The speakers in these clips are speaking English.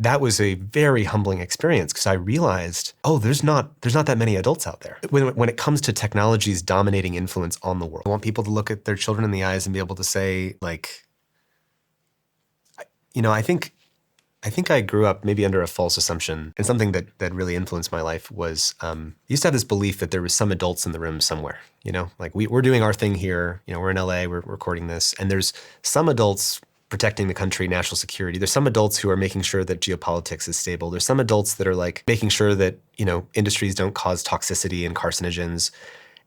that was a very humbling experience because I realized, oh, there's not that many adults out there. When it comes to technology's dominating influence on the world, I want people to look at their children in the eyes and be able to say, like, I think I grew up maybe under a false assumption, and something that really influenced my life was I used to have this belief that there was some adults in the room somewhere. Like we're doing our thing here. We're in LA, we're recording this, and there's some adults protecting the country, national security. There's some adults who are making sure that geopolitics is stable. There's some adults that are like making sure that industries don't cause toxicity and carcinogens.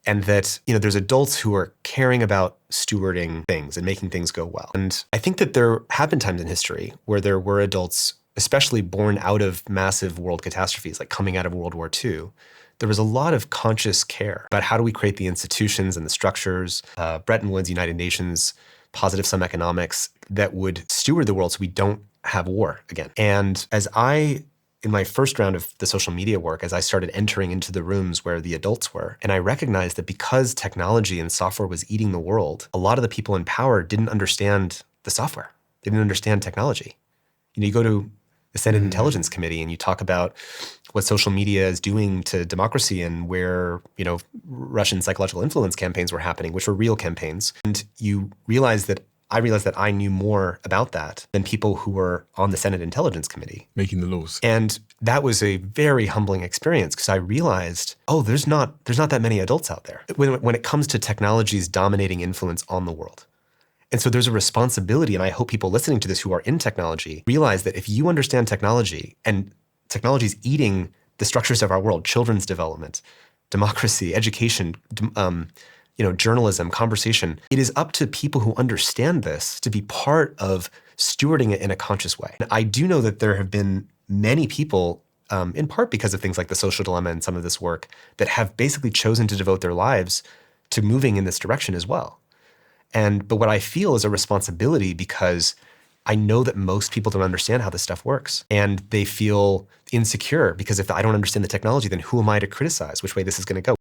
And that, there's adults who are caring about stewarding things and making things go well. And I think that there have been times in history where there were adults, especially born out of massive world catastrophes, like coming out of World War II. There was a lot of conscious care about how do we create the institutions and the structures, Bretton Woods, United Nations, positive sum economics that would steward the world so we don't have war again. And in my first round of the social media work, as I started entering into the rooms where the adults were, and I recognized that because technology and software was eating the world, a lot of the people in power didn't understand the software. They didn't understand technology. You go to the Senate Intelligence Committee and you talk about what social media is doing to democracy and where, Russian psychological influence campaigns were happening, which were real campaigns. And I realized that I knew more about that than people who were on the Senate Intelligence Committee. Making the laws. And that was a very humbling experience because I realized, oh, there's not that many adults out there when it comes to technology's dominating influence on the world. And so there's a responsibility, and I hope people listening to this who are in technology realize that if you understand technology, and technology is eating the structures of our world, children's development, democracy, education, journalism, conversation, it is up to people who understand this to be part of stewarding it in a conscious way. And I do know that there have been many people, in part because of things like The Social Dilemma and some of this work, that have basically chosen to devote their lives to moving in this direction as well. But what I feel is a responsibility because I know that most people don't understand how this stuff works. And they feel insecure because if I don't understand the technology, then who am I to criticize which way this is going to go?